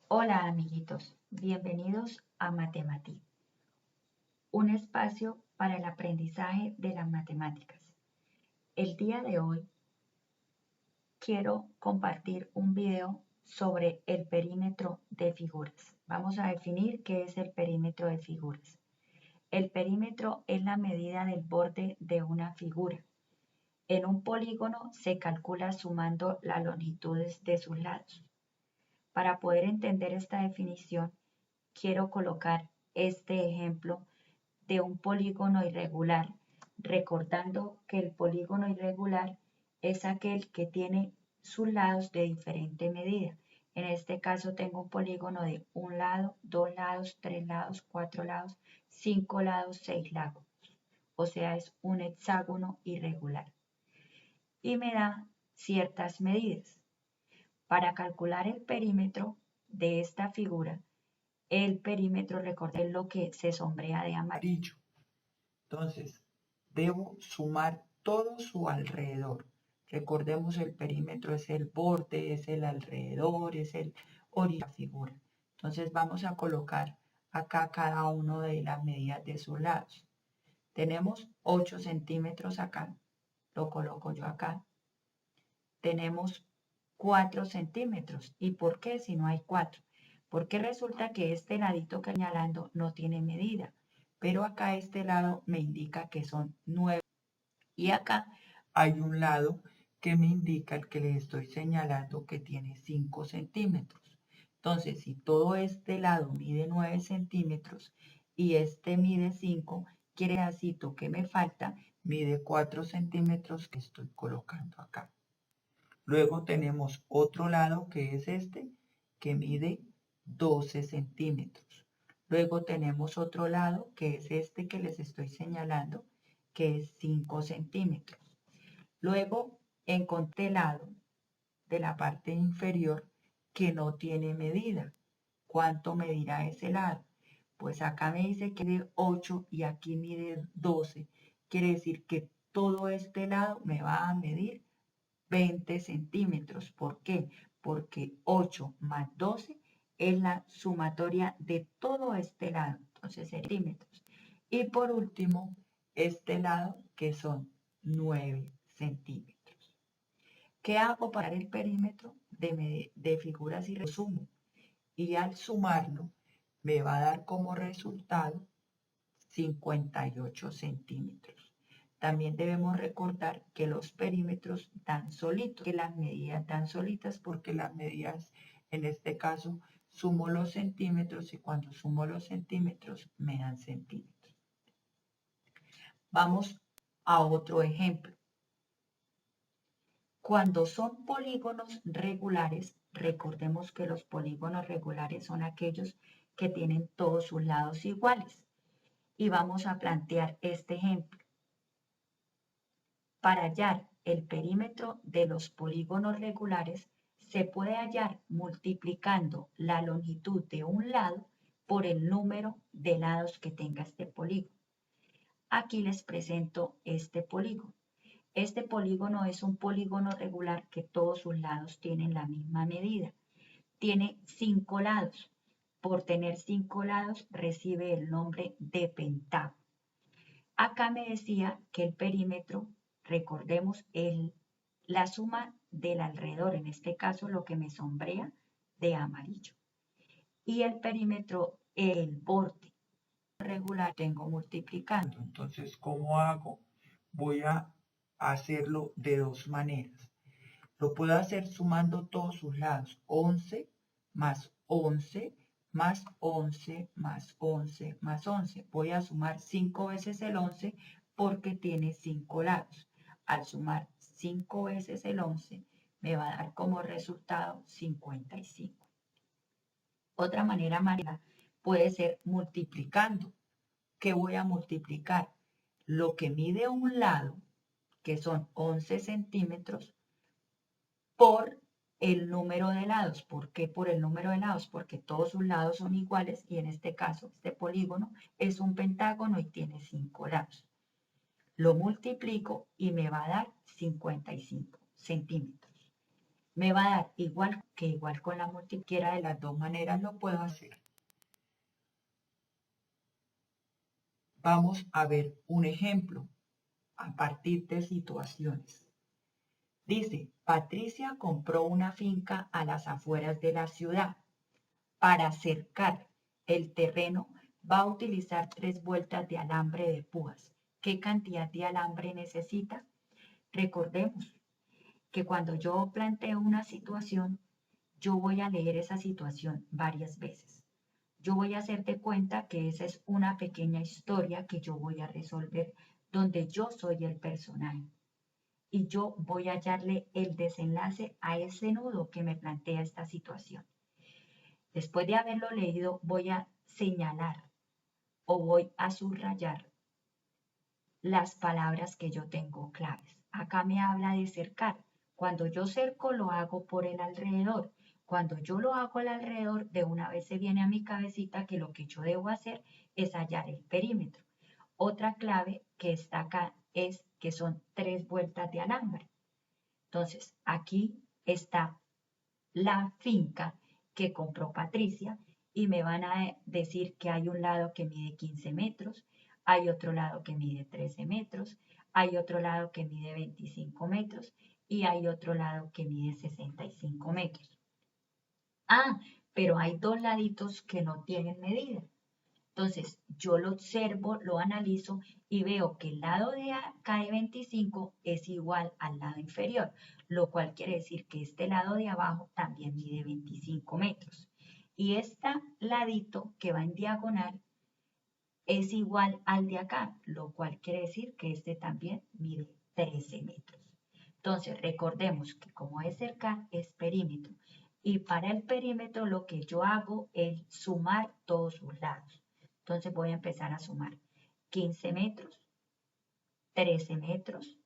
Hola amiguitos, bienvenidos a Matematic, un espacio para el aprendizaje de las matemáticas. El día de hoy quiero compartir un video sobre el perímetro de figuras. Vamos a definir qué es el perímetro de figuras. El perímetro es la medida del borde de una figura. En un polígono se calcula sumando las longitudes de sus lados. Para poder entender esta definición, quiero colocar este ejemplo de un polígono irregular, recordando que el polígono irregular es aquel que tiene sus lados de diferente medida. En este caso tengo un polígono de un lado, dos lados, tres lados, cuatro lados, cinco lados, seis lados. O sea, es un hexágono irregular. Y me da ciertas medidas. Para calcular el perímetro de esta figura, el perímetro, recordé lo que se sombrea de amarillo. Entonces, debo sumar todo su alrededor. Recordemos, el perímetro es el borde, es el alrededor, es el origen de la figura. Entonces vamos a colocar acá cada uno de las medidas de sus lados. Tenemos 8 centímetros acá, lo coloco yo acá. Tenemos 4 centímetros. ¿Y por qué si no hay 4? Porque resulta que este ladito que señalando no tiene medida, pero acá este lado me indica que son 9. Y acá hay un lado que me indica, el que les estoy señalando, que tiene 5 centímetros. Entonces, si todo este lado mide 9 centímetros y este mide 5, quiere decir que me falta mide 4 centímetros que estoy colocando acá. Luego tenemos otro lado que es este, que mide 12 centímetros. Luego tenemos otro lado que es este que les estoy señalando, que es 5 centímetros. Luego encontré el lado de la parte inferior que no tiene medida. ¿Cuánto medirá ese lado? Pues acá me dice que mide 8 y aquí mide 12. Quiere decir que todo este lado me va a medir 20 centímetros. ¿Por qué? Porque 8 más 12 es la sumatoria de todo este lado, entonces centímetros. Y por último, este lado que son 9 centímetros. ¿Qué hago para el perímetro de figuras y resumo? Y al sumarlo, me va a dar como resultado 58 centímetros. También debemos recordar que los perímetros dan solitos, que las medidas dan solitas, porque las medidas, en este caso, sumo los centímetros y cuando sumo los centímetros me dan centímetros. Vamos a otro ejemplo. Cuando son polígonos regulares, recordemos que los polígonos regulares son aquellos que tienen todos sus lados iguales. Y vamos a plantear este ejemplo. Para hallar el perímetro de los polígonos regulares, se puede hallar multiplicando la longitud de un lado por el número de lados que tenga este polígono. Aquí les presento este polígono. Este polígono es un polígono regular que todos sus lados tienen la misma medida. Tiene 5 lados. Por tener 5 lados recibe el nombre de pentágono. Acá me decía que el perímetro, recordemos, la suma del alrededor, en este caso lo que me sombrea de amarillo. Y el perímetro, el borde regular, tengo multiplicando. Entonces, ¿cómo hago? Voy a hacerlo de dos maneras. Lo puedo hacer sumando todos sus lados. 11 más 11 más 11 más 11 más 11. Voy a sumar 5 veces el 11 porque tiene 5 lados. Al sumar 5 veces el 11 me va a dar como resultado 55. Otra manera puede ser multiplicando. ¿Qué voy a multiplicar? Lo que mide un lado, que son 11 centímetros, por el número de lados. ¿Por qué por el número de lados? Porque todos sus lados son iguales y en este caso este polígono es un pentágono y tiene 5 lados. Lo multiplico y me va a dar 55 centímetros. me va a dar igual con la multiplicación. Cualquiera de las dos maneras lo puedo hacer. Vamos a ver un ejemplo a partir de situaciones. Dice, Patricia compró una finca a las afueras de la ciudad. Para cercar el terreno va a utilizar 3 vueltas de alambre de púas. ¿Qué cantidad de alambre necesita? Recordemos que cuando yo planteo una situación, yo voy a leer esa situación varias veces. Yo voy a hacer de cuenta que esa es una pequeña historia que yo voy a resolver donde yo soy el personaje. Y yo voy a hallarle el desenlace a ese nudo que me plantea esta situación. Después de haberlo leído, voy a señalar o voy a subrayar las palabras que yo tengo claves. Acá me habla de cercar. Cuando yo cerco, lo hago por el alrededor. Cuando yo lo hago al alrededor, de una vez se viene a mi cabecita que lo que yo debo hacer es hallar el perímetro. Otra clave que está acá es que son 3 vueltas de alambre. Entonces, aquí está la finca que compró Patricia y me van a decir que hay un lado que mide 15 metros, hay otro lado que mide 13 metros, hay otro lado que mide 25 metros y hay otro lado que mide 65 metros. Ah, pero hay 2 laditos que no tienen medida. Entonces, yo lo observo, lo analizo y veo que el lado de acá de 25 es igual al lado inferior, lo cual quiere decir que este lado de abajo también mide 25 metros. Y este ladito que va en diagonal es igual al de acá, lo cual quiere decir que este también mide 13 metros. Entonces, recordemos que como es cerca, es perímetro. Y para el perímetro lo que yo hago es sumar todos sus lados. Entonces voy a empezar a sumar 15 metros, 13 metros,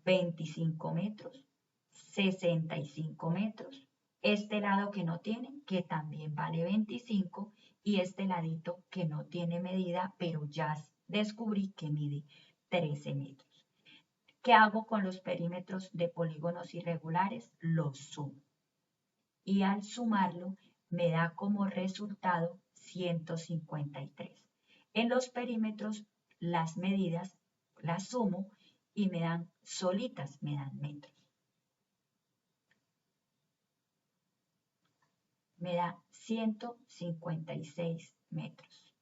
25 metros, 65 metros. Este lado que no tiene, que también vale 25, y este ladito que no tiene medida, pero ya descubrí que mide 13 metros. ¿Qué hago con los perímetros de polígonos irregulares? Los sumo. Y al sumarlo me da como resultado 153. En los perímetros las medidas las sumo y me dan solitas, me dan metros. Me da 156 metros.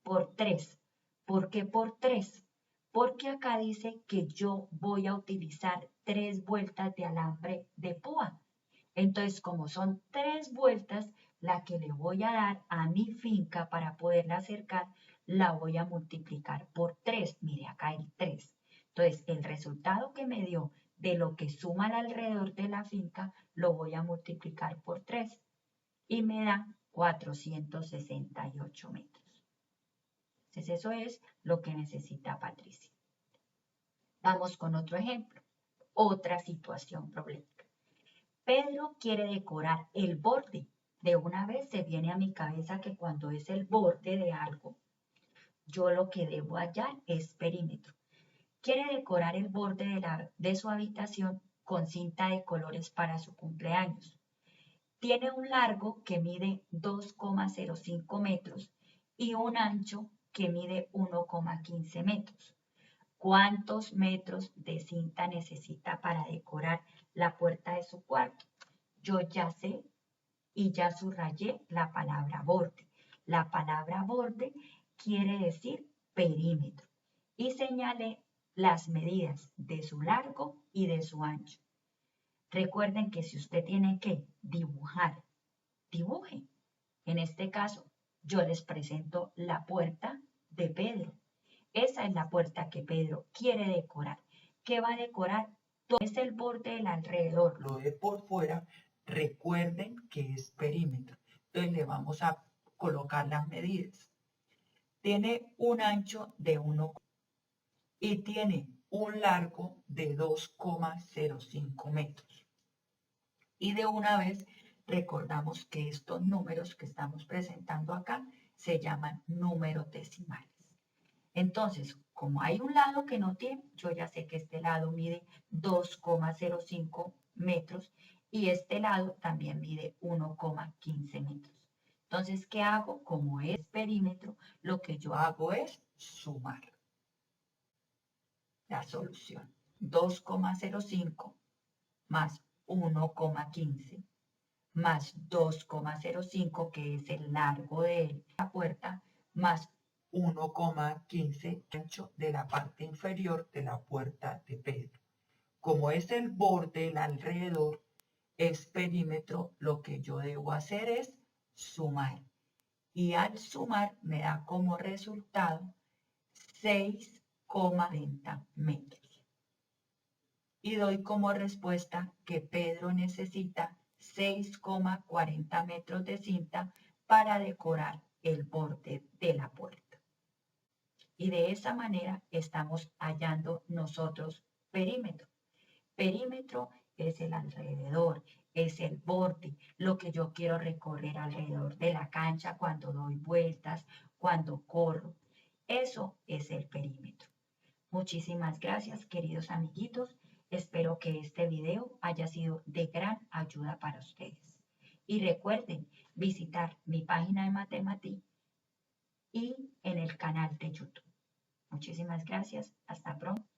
Por 3. ¿Por qué por 3? Porque acá dice que yo voy a utilizar 3 vueltas de alambre de púa. Entonces, como son 3 vueltas, la que le voy a dar a mi finca para poderla acercar, la voy a multiplicar por 3. Mire, acá hay 3. Entonces, el resultado que me dio de lo que suma alrededor de la finca, lo voy a multiplicar por 3 y me da 468 metros. Entonces, eso es lo que necesita Patricia. Vamos con otro ejemplo, otra situación problemática. Pedro quiere decorar el borde. De una vez se viene a mi cabeza que cuando es el borde de algo, yo lo que debo hallar es perímetro. Quiere decorar el borde de su habitación con cinta de colores para su cumpleaños. Tiene un largo que mide 2,05 metros y un ancho que mide 1,15 metros. ¿Cuántos metros de cinta necesita para decorar la puerta de su cuarto? Yo ya sé y ya subrayé la palabra borde. La palabra borde quiere decir perímetro y señalé las medidas de su largo y de su ancho. Recuerden que si usted tiene que dibujar, dibuje. En este caso, yo les presento la puerta de Pedro. Esa es la puerta que Pedro quiere decorar. ¿Qué va a decorar? Todo es el borde del alrededor. Lo de por fuera, recuerden que es perímetro. Entonces le vamos a colocar las medidas. Tiene un ancho de 1 y tiene un largo de 2,05 metros. Y de una vez recordamos que estos números que estamos presentando acá se llaman números decimales. Entonces, como hay un lado que no tiene, yo ya sé que este lado mide 2,05 metros y este lado también mide 1,15 metros. Entonces, ¿qué hago? Como es perímetro, lo que yo hago es sumar la solución. 2,05 más 1,15 más 2,05, que es el largo de la puerta, más 1,15 ancho de la parte inferior de la puerta de Pedro. Como es el borde, el alrededor, es perímetro, lo que yo debo hacer es sumar. Y al sumar me da como resultado 6,40 metros. Y doy como respuesta que Pedro necesita 6,40 metros de cinta para decorar el borde de la puerta. Y de esa manera estamos hallando nosotros perímetro. Perímetro es el alrededor, es el borde, lo que yo quiero recorrer alrededor de la cancha cuando doy vueltas, cuando corro. Eso es el perímetro. Muchísimas gracias, queridos amiguitos. Espero que este video haya sido de gran ayuda para ustedes. Y recuerden visitar mi página de Matemati y en el canal de YouTube. Muchísimas gracias. Hasta pronto.